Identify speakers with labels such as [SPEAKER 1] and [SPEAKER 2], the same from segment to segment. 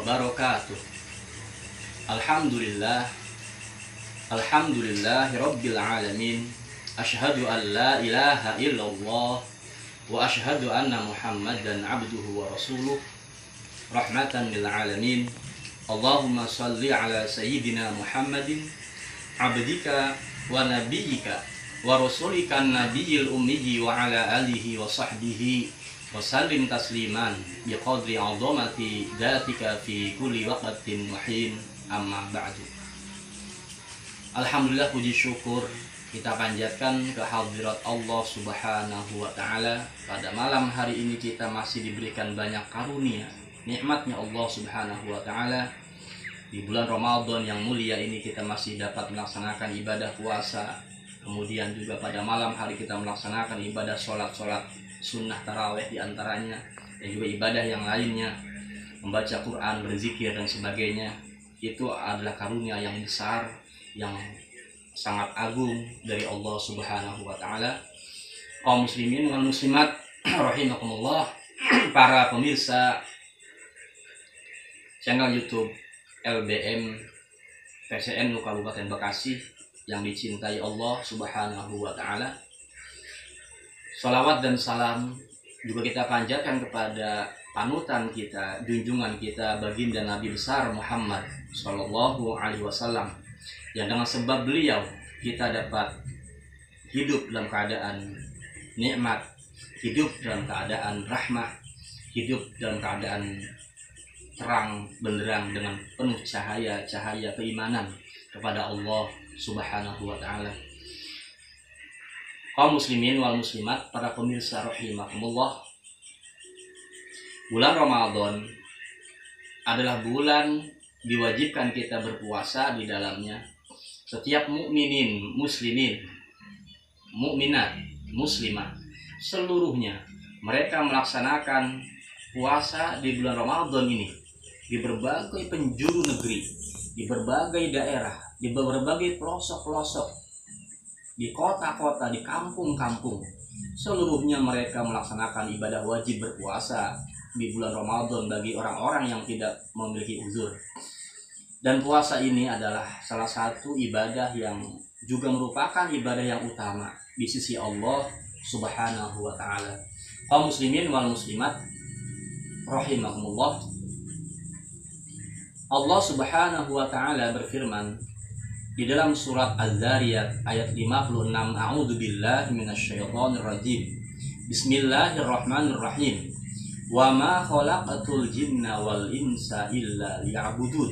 [SPEAKER 1] wabarakatuh. Alhamdulillah, alhamdulillahi rabbil alamin. Asyhadu an la ilaha illallah wa asyhadu anna Muhammadan abduhu wa rasuluh rahmatan lil alamin. Allahumma shalli ala sayyidina Muhammadin abdika wa nabiyyika wa rasulika nabiyil ummi wa ala alihi wa sahbihi wa sallim tasliman biqadri 'azamati datika fi kulli waqtin wa hin, amma ba'du. Alhamdulillah, puji syukur kita panjatkan kehadirat Allah Subhanahu wa taala. Pada malam hari ini kita masih diberikan banyak karunia, nikmatnya Allah Subhanahu wa taala. Di bulan Ramadan yang mulia ini kita masih dapat melaksanakan ibadah puasa. Kemudian juga pada malam hari kita melaksanakan ibadah sholat sunnah taraweh diantaranya, dan juga ibadah yang lainnya, membaca Quran, berzikir dan sebagainya. Itu adalah karunia yang besar, yang sangat agung dari Allah Subhanahu wa taala. Kaum muslimin wal muslimat rahimakumullah, para pemirsa channel YouTube LBM PCN Kabupaten Bekasi yang dicintai Allah Subhanahu wa taala. Shalawat dan salam juga kita panjatkan kepada panutan kita, junjungan kita, baginda Nabi besar Muhammad Sallallahu Alaihi Wasallam, yang dengan sebab beliau kita dapat hidup dalam keadaan nikmat, hidup dalam keadaan rahmah, hidup dalam keadaan terang benderang dengan penuh cahaya keimanan kepada Allah Subhanahu wa taala. Kaum muslimin wal muslimat, para pemirsa rahimakumullah, bulan Ramadan adalah bulan diwajibkan kita berpuasa di dalamnya. Setiap mukminin, muslimin, mukminat, muslimah, seluruhnya mereka melaksanakan puasa di bulan Ramadan ini di berbagai penjuru negeri, di berbagai daerah, di berbagai pelosok-pelosok, di kota-kota, di kampung-kampung. Seluruhnya mereka melaksanakan ibadah wajib berpuasa di bulan Ramadan bagi orang-orang yang tidak memiliki uzur. Dan puasa ini adalah salah satu ibadah yang juga merupakan ibadah yang utama di sisi Allah Subhanahu wa taala. Kaum muslimin wal muslimat rahimakumullah, Allah Subhanahu wa taala berfirman di dalam surat Az-Zariyat ayat 56, A'udzubillahi minasyaitonir rajim. Bismillahirrahmanirrahim. Wa ma khalaqatul jinna wal insa illa liya'budun.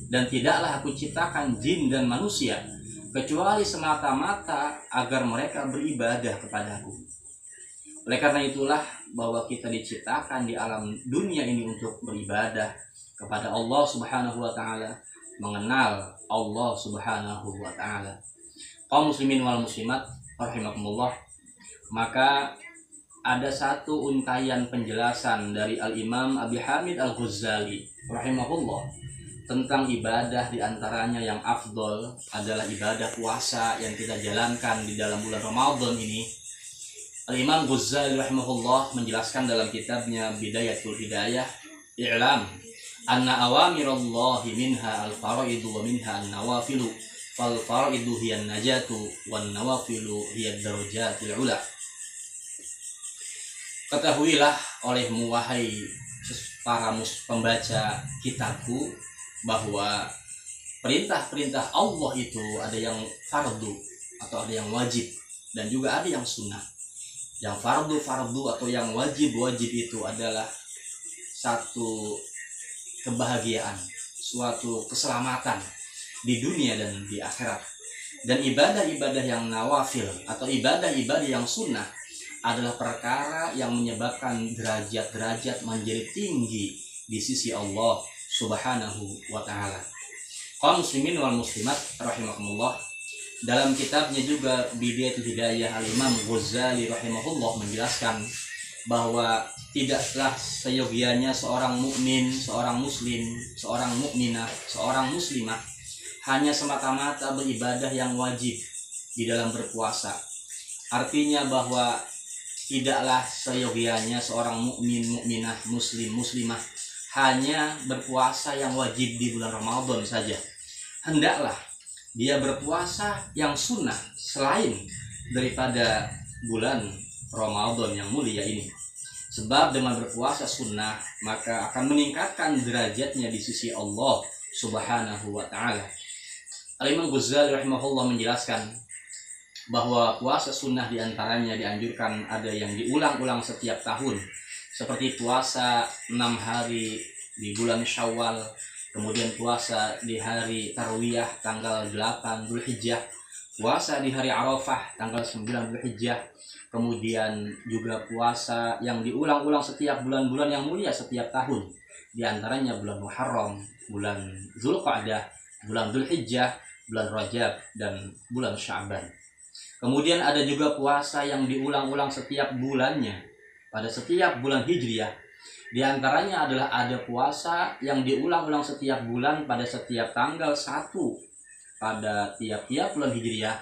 [SPEAKER 1] Dan tidaklah aku ciptakan jin dan manusia kecuali semata-mata agar mereka beribadah kepadaku. Oleh karena itulah bahwa kita diciptakan di alam dunia ini untuk beribadah kepada Allah Subhanahu wa taala, mengenal Allah Subhanahu wa taala. Kaum muslimin wal muslimat rahimakumullah, maka ada satu untayan penjelasan dari Al-Imam Abi Hamid Al-Ghazali rahimahullah tentang ibadah, diantaranya yang afdol adalah ibadah puasa yang kita jalankan di dalam bulan Ramadan ini. Al-Imam Ghazali rahimahullah menjelaskan dalam kitabnya Bidayatul Hidayah, i'lam anna awamirallahi minha al-faraidu wa minha an-nawafilu fal faraidu hiya an-najatu wan nawafilu hiya ad-darajatul ula. Ketahuilah olehmu wahai para pembaca kitabku bahwa perintah-perintah Allah itu ada yang fardu atau ada yang wajib, dan juga ada yang sunnah. Yang fardu atau yang wajib itu adalah satu kebahagiaan, suatu keselamatan di dunia dan di akhirat. Dan ibadah-ibadah yang nawafil atau ibadah-ibadah yang sunnah adalah perkara yang menyebabkan derajat-derajat menjadi tinggi di sisi Allah Subhanahu wa taala. Kaum muslimin wal muslimat rahimakumullah, dalam kitabnya juga Bidayatul Hidayah, Al-Imam Ghazali rahimahullah menjelaskan bahwa tidaklah seyogianya seorang mukmin, seorang muslim, seorang mukminah, seorang muslimah hanya semata-mata beribadah yang wajib di dalam berpuasa. Artinya bahwa tidaklah seyogianya seorang mukmin, mukminah, muslim, muslimah hanya berpuasa yang wajib di bulan Ramadan saja. Hendaklah dia berpuasa yang sunnah selain daripada bulan Ramadan yang mulia ini. Sebab dengan berpuasa sunnah maka akan meningkatkan derajatnya di sisi Allah Subhanahu wa taala. Al-Imam Ghazali rahimahullah menjelaskan bahwa puasa sunnah diantaranya dianjurkan ada yang diulang-ulang setiap tahun, seperti puasa 6 hari di bulan Syawal, kemudian puasa di hari Tarwiyah tanggal 8 Dzulhijjah, puasa di hari Arafah tanggal 9 Dzulhijjah, kemudian juga puasa yang diulang-ulang setiap bulan-bulan yang mulia setiap tahun, diantaranya bulan Muharram, bulan Dzulqa'dah, bulan Dzulhijjah, bulan Rajab, dan bulan Sya'ban. Kemudian ada juga puasa yang diulang-ulang setiap bulannya pada setiap bulan Hijriah. Di antaranya adalah ada puasa yang diulang-ulang setiap bulan pada setiap tanggal 1 pada tiap-tiap bulan Hijriah.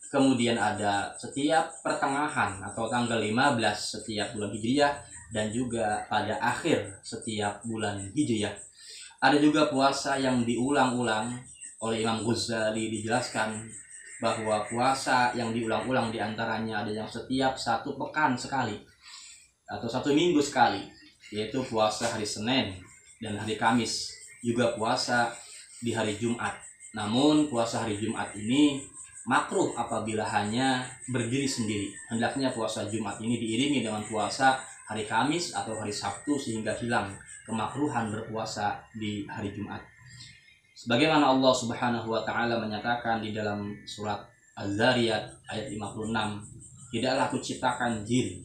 [SPEAKER 1] Kemudian ada setiap pertengahan atau tanggal 15 setiap bulan Hijriah, dan juga pada akhir setiap bulan Hijriah. Ada juga puasa yang diulang-ulang. Oleh Imam Ghazali dijelaskan bahwa puasa yang diulang-ulang diantaranya ada yang setiap 1 pekan sekali atau 1 minggu sekali, yaitu puasa hari Senin dan hari Kamis, juga puasa di hari Jumat. Namun puasa hari Jumat ini makruh apabila hanya berdiri sendiri. Hendaknya puasa Jumat ini diiringi dengan puasa hari Kamis atau hari Sabtu sehingga hilang kemakruhan berpuasa di hari Jumat. Sebagaimana Allah Subhanahu wa taala menyatakan di dalam surat Az-Zariyat ayat 56, tidaklah aku ciptakan jin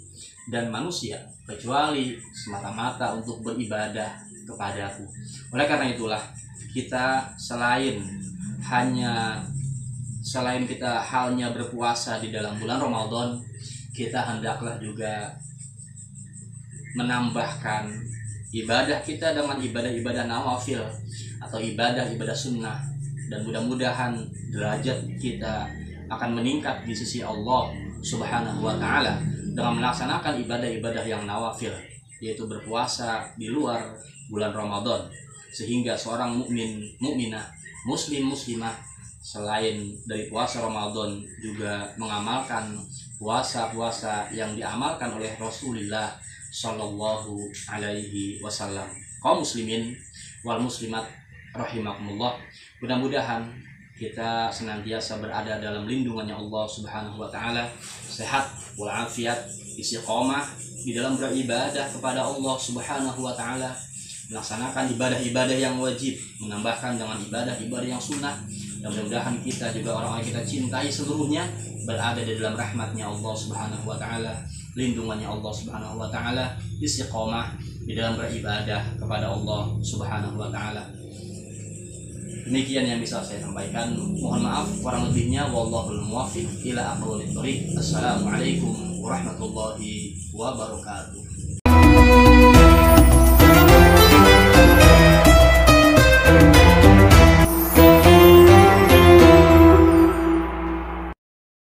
[SPEAKER 1] dan manusia kecuali semata-mata untuk beribadah kepadaku. Oleh karena itulah kita selain kita halnya berpuasa di dalam bulan Ramadan, kita hendaklah juga menambahkan ibadah kita dengan ibadah-ibadah nawafil atau ibadah-ibadah sunnah, dan mudah-mudahan derajat kita akan meningkat di sisi Allah Subhanahu wa taala dengan melaksanakan ibadah-ibadah yang nawafil, yaitu berpuasa di luar bulan Ramadan, sehingga seorang mukmin, mukminah, muslim, muslimah selain dari puasa Ramadan juga mengamalkan puasa-puasa yang diamalkan oleh Rasulullah Shallallahu Alaihi Wasallam. Kaum muslimin wal muslimat rahimakumullah, mudah-mudahan kita senantiasa berada dalam lindungannya Allah Subhanahu wa taala, sehat walafiat, istiqomah di dalam beribadah kepada Allah Subhanahu wa taala, melaksanakan ibadah-ibadah yang wajib, menambahkan dengan ibadah-ibadah yang sunnah, dan mudah-mudahan kita juga orang-orang kita cintai seluruhnya berada di dalam rahmatnya Allah Subhanahu wa taala, lindungannya Allah Subhanahu wa taala, istiqomah di dalam beribadah kepada Allah Subhanahu wa taala. Demikian yang bisa saya sampaikan. Mohon maaf kurang lebihnya. Wallahul muwaffiq ila aqwamit thoriq. Assalamualaikum warahmatullahi wabarakatuh.